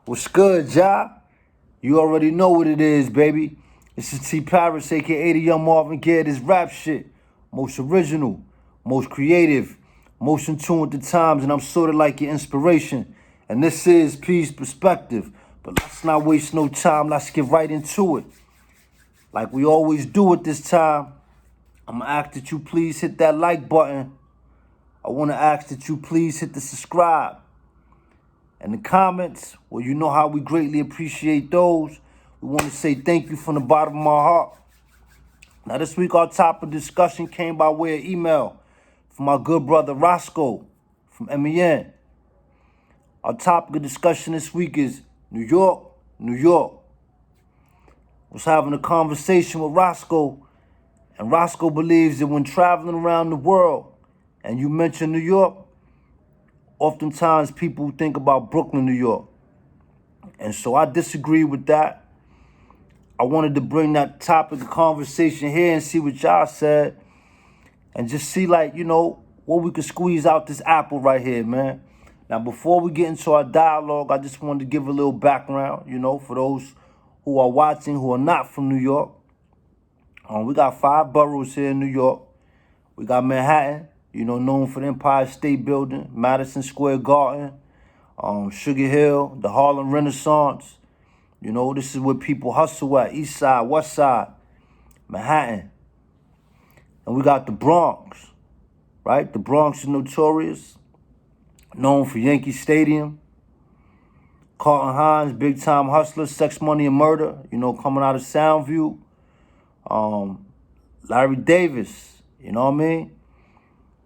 What's good, Ja? You already know what it is, baby. This is T Paris, aka the Young Marvin Gaye. This rap shit. Most original, most creative, most in tune with the times, and I'm sort of like your inspiration. And this is Peace Perspective. But let's not waste no time. Let's get right into it. Like we always do at this time, I'm gonna ask that you please hit that like button. I wanna ask that you please hit the subscribe. And the comments, well, you know how we greatly appreciate those. We want to say thank you from the bottom of my heart. Now, this week, our topic of discussion came by way of email from my good brother Roscoe from NY'r. Our topic of discussion this week is New York, New York. I was having a conversation with Roscoe, and Roscoe believes that when traveling around the world and you mention New York, oftentimes people think about Brooklyn, New York. And so I disagree with that. I wanted to bring that topic of conversation here and see what y'all said. And just see, like, what we could squeeze out this apple right here, man. Now, before we get into our dialogue, I just wanted to give a little background, for those who are watching who are not from New York. We got 5 boroughs here in New York. We got Manhattan, known for the Empire State Building, Madison Square Garden, Sugar Hill, the Harlem Renaissance. This is where people hustle at, East Side, West Side, Manhattan. And we got the Bronx, right? The Bronx is notorious, known for Yankee Stadium, Carlton Hines, Big Time Hustler, Sex, Money, and Murder, coming out of Soundview. Larry Davis, you know what I mean?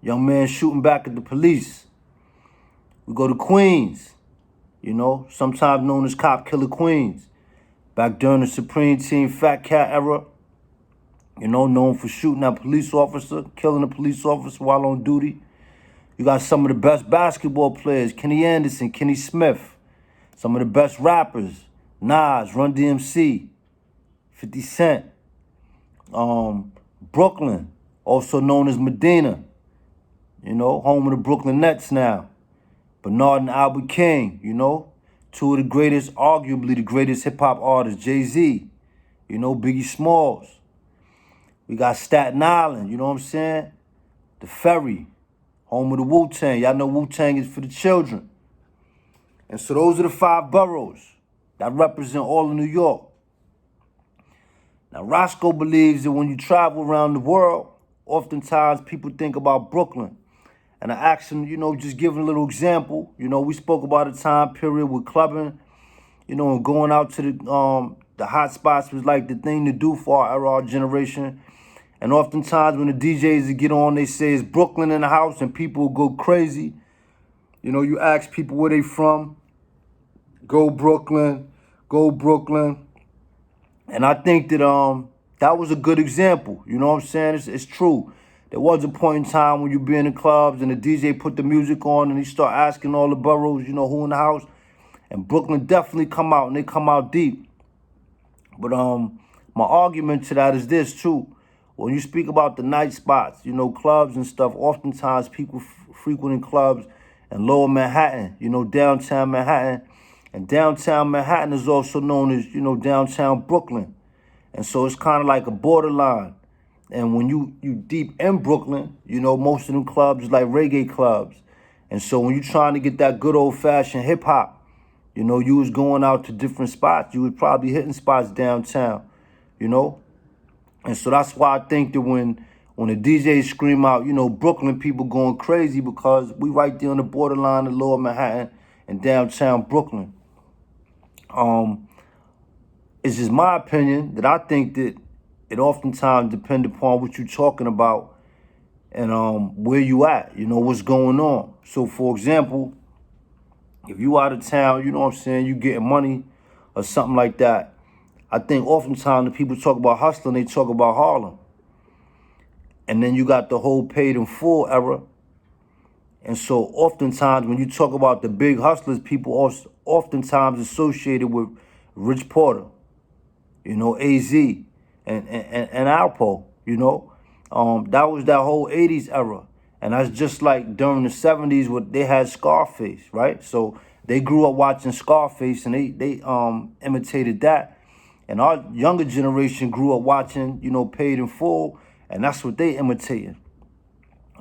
Young man shooting back at the police. We go to Queens, sometimes known as Cop Killer Queens. Back during the Supreme Team Fat Cat era, known for shooting at a police officer, killing a police officer while on duty. You got some of the best basketball players, Kenny Anderson, Kenny Smith. Some of the best rappers, Nas, Run DMC, 50 Cent. Brooklyn, also known as Medina, home of the Brooklyn Nets now. Bernard and Albert King, 2 of the greatest, arguably the greatest hip-hop artists, Jay-Z, Biggie Smalls. We got Staten Island, you know what I'm saying? The Ferry, home of the Wu-Tang. Y'all know Wu-Tang is for the children. And so those are the 5 boroughs that represent all of New York. Now, Roscoe believes that when you travel around the world, oftentimes people think about Brooklyn. And I asked him, just giving a little example. We spoke about a time period with clubbing, and going out to the hot spots was like the thing to do for our era, our generation. And oftentimes when the DJs get on, they say it's Brooklyn in the house, and people go crazy. You ask people where they from, go Brooklyn, go Brooklyn. And I think that that was a good example. You know what I'm saying? It's true. There was a point in time when you be in the clubs and the DJ put the music on and he start asking all the boroughs, who in the house. And Brooklyn definitely come out, and they come out deep. But my argument to that is this too. When you speak about the night spots, clubs and stuff, oftentimes people frequenting clubs in lower Manhattan, downtown Manhattan. And downtown Manhattan is also known as, downtown Brooklyn. And so it's kind of like a borderline. And when you deep in Brooklyn, most of them clubs is like reggae clubs. And so when you're trying to get that good old-fashioned hip-hop, you was going out to different spots. You was probably hitting spots downtown, And so that's why I think that when the DJs scream out, Brooklyn, people going crazy because we right there on the borderline of lower Manhattan and downtown Brooklyn. It's just my opinion that I think that it oftentimes depends upon what you're talking about and where you at, what's going on. So, for example, if you out of town, you getting money or something like that, I think oftentimes the people talk about hustling, they talk about Harlem. And then you got the whole paid in full era. And so oftentimes when you talk about the big hustlers, people also oftentimes associated with Rich Porter, AZ, and Alpo, that was that whole 80s era. And that's just like during the 70s when they had Scarface, right? So They grew up watching Scarface and they imitated that. And our younger generation grew up watching, Paid in Full, and that's what they imitated.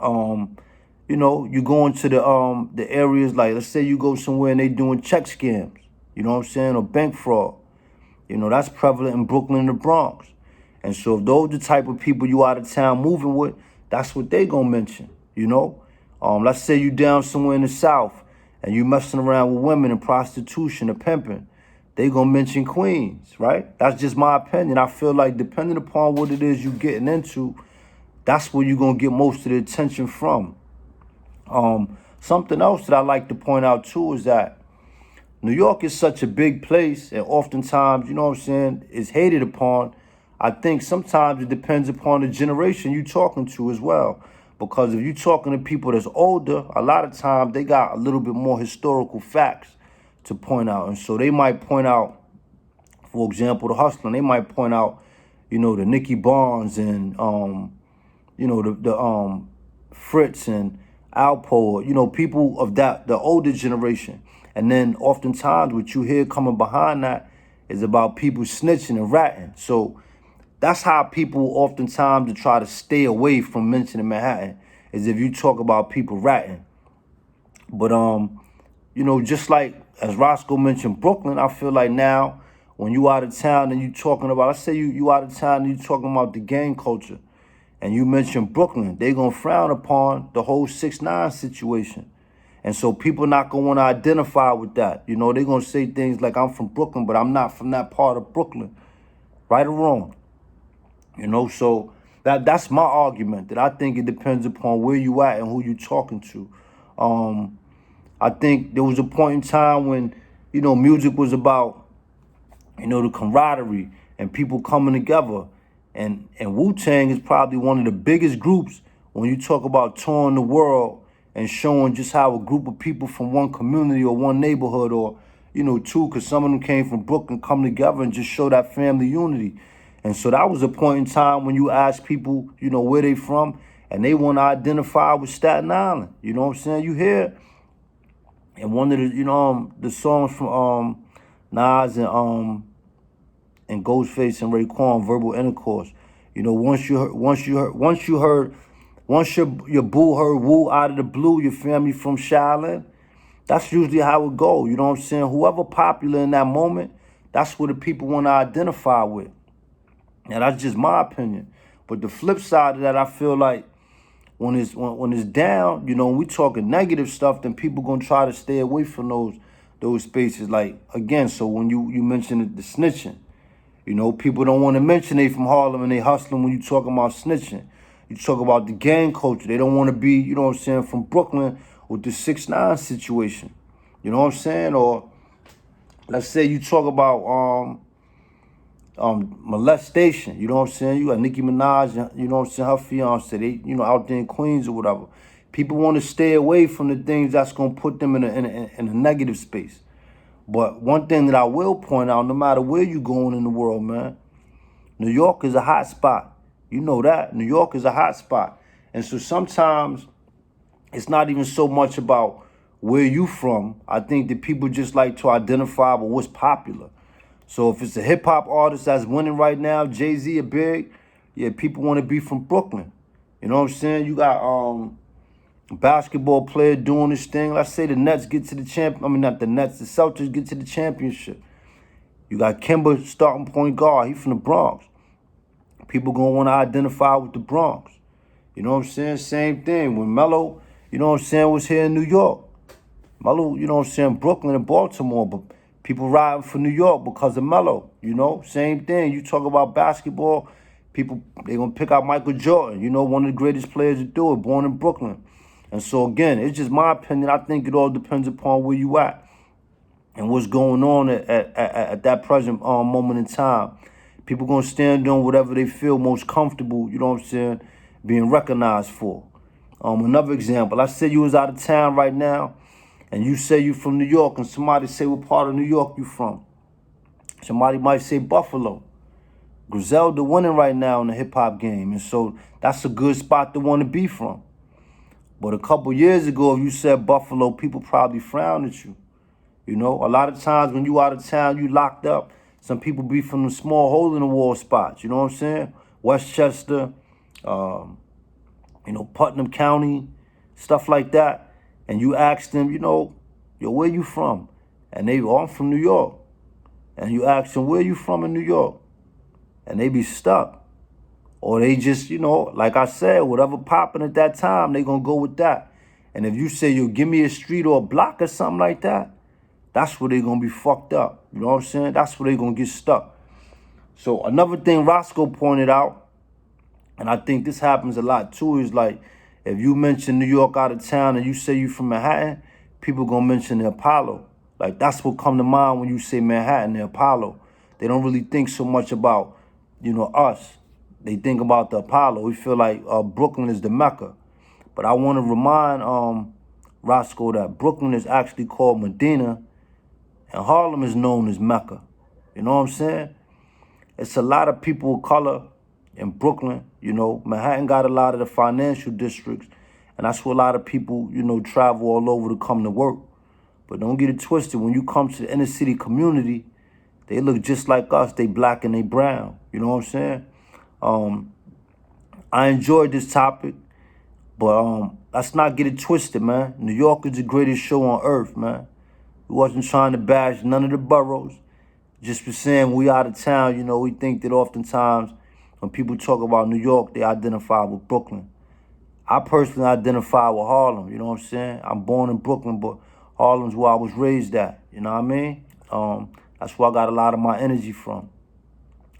You go into the areas like, let's say you go somewhere and they doing check scams, you know what I'm saying, or bank fraud. That's prevalent in Brooklyn and the Bronx. And so if those the type of people you out of town moving with, that's what they gonna mention, Let's say you down somewhere in the South and you messing around with women and prostitution or pimping, they gonna mention Queens, right? That's just my opinion. I feel like depending upon what it is you getting into, that's where you're gonna get most of the attention from. Something else that I like to point out too is that New York is such a big place, and oftentimes, it's hated upon. I think sometimes it depends upon the generation you talking to as well. Because if you're talking to people that's older, a lot of times they got a little bit more historical facts to point out. And so they might point out, for example, the hustling. They might point out, the Nicky Barnes and, the Fritz and Alpo, people of the older generation. And then oftentimes what you hear coming behind that is about people snitching and ratting. So that's how people oftentimes to try to stay away from mentioning Manhattan, is if you talk about people ratting. But, just like as Roscoe mentioned Brooklyn, I feel like now when you out of town and you talking about, let's say you out of town and you talking about the gang culture and you mention Brooklyn, they going to frown upon the whole 6ix9ine situation. And so people not going to want to identify with that. They're going to say things like, I'm from Brooklyn, but I'm not from that part of Brooklyn. Right or wrong? So that's my argument, that I think it depends upon where you at and who you talking to. I think there was a point in time when, music was about, the camaraderie and people coming together. And Wu-Tang is probably one of the biggest groups when you talk about touring the world and showing just how a group of people from one community or one neighborhood or, two, because some of them came from Brooklyn, come together and just show that family unity. And so that was a point in time when you ask people, where they from, and they want to identify with Staten Island. You know what I'm saying? You hear in one of the, the songs from Nas and Ghostface and Raekwon, Verbal Intercourse. Once your boo heard Woo out of the blue, your family from Shaolin, that's usually how it go. You know what I'm saying? Whoever popular in that moment, that's what the people want to identify with. Now that's just my opinion. But the flip side of that, I feel like when it's down, when we talking negative stuff, then people gonna try to stay away from those spaces. Like again, so when you mentioned the snitching, people don't want to mention they from Harlem and they hustling when you talking about snitching. You talk about the gang culture. They don't want to be, from Brooklyn with the 6ix9ine situation. You know what I'm saying? Or let's say you talk about molestation, you know what I'm saying? You got Nicki Minaj, you know what I'm saying, her fiance, they, out there in Queens or whatever. People want to stay away from the things that's going to put them in a negative space. But one thing that I will point out, no matter where you going in the world, man, New York is a hot spot. You know that. New York is a hot spot. And so sometimes it's not even so much about where you from. I think that people just like to identify with what's popular. So if it's a hip-hop artist that's winning right now, Jay-Z or Big, yeah, people want to be from Brooklyn. You know what I'm saying? You got a basketball player doing this thing. Let's say the Nets get to the not the Nets, the Celtics get to the championship. You got Kimber starting point guard. He from the Bronx. People going to want to identify with the Bronx. You know what I'm saying? Same thing. When Melo, was here in New York. Melo, Brooklyn and Baltimore, but people riding for New York because of Melo, Same thing. You talk about basketball, people, they going to pick out Michael Jordan, one of the greatest players to do it, born in Brooklyn. And so, again, it's just my opinion. I think it all depends upon where you at and what's going on at that present moment in time. People going to stand on whatever they feel most comfortable, being recognized for. Another example, I say you was out of town right now, and you say you from New York, and somebody say what part of New York you from. Somebody might say Buffalo. Griselda winning right now in the hip-hop game, and so that's a good spot to want to be from. But a couple years ago, if you said Buffalo, people probably frowned at you. You know, a lot of times when you out of town, you locked up. Some people be from the small hole in the wall spots. You know what I'm saying? Westchester, Putnam County, stuff like that. And you ask them, yo, where you from? And they, I'm from New York. And you ask them, where you from in New York? And they be stuck. Or they just, like I said, whatever popping at that time, they gonna go with that. And if you say, yo, give me a street or a block or something like that, that's where they gonna be fucked up. You know what I'm saying? That's where they gonna get stuck. So another thing Roscoe pointed out, and I think this happens a lot too, is like, if you mention New York out of town and you say you from Manhattan, people gonna mention the Apollo. Like, that's what come to mind when you say Manhattan, the Apollo. They don't really think so much about, us. They think about the Apollo. We feel like Brooklyn is the Mecca. But I want to remind Roscoe that Brooklyn is actually called Medina, and Harlem is known as Mecca. You know what I'm saying? It's a lot of people of color in Brooklyn. Manhattan got a lot of the financial districts, and that's where a lot of people, travel all over to come to work. But don't get it twisted. When you come to the inner city community, they look just like us. They black and they brown. You know what I'm saying? I enjoyed this topic, but let's not get it twisted, man. New York is the greatest show on earth, man. We wasn't trying to bash none of the boroughs. Just for saying we out of town, we think that oftentimes when people talk about New York, they identify with Brooklyn. I personally identify with Harlem, you know what I'm saying? I'm born in Brooklyn, but Harlem's where I was raised at, you know what I mean? That's where I got a lot of my energy from.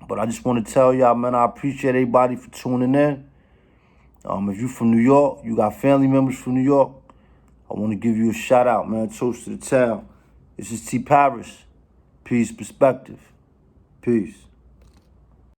But I just want to tell y'all, man, I appreciate everybody for tuning in. If you from New York, you got family members from New York, I want to give you a shout out, man. Toast to the town. This is T. Paris. Peace, perspective. Peace.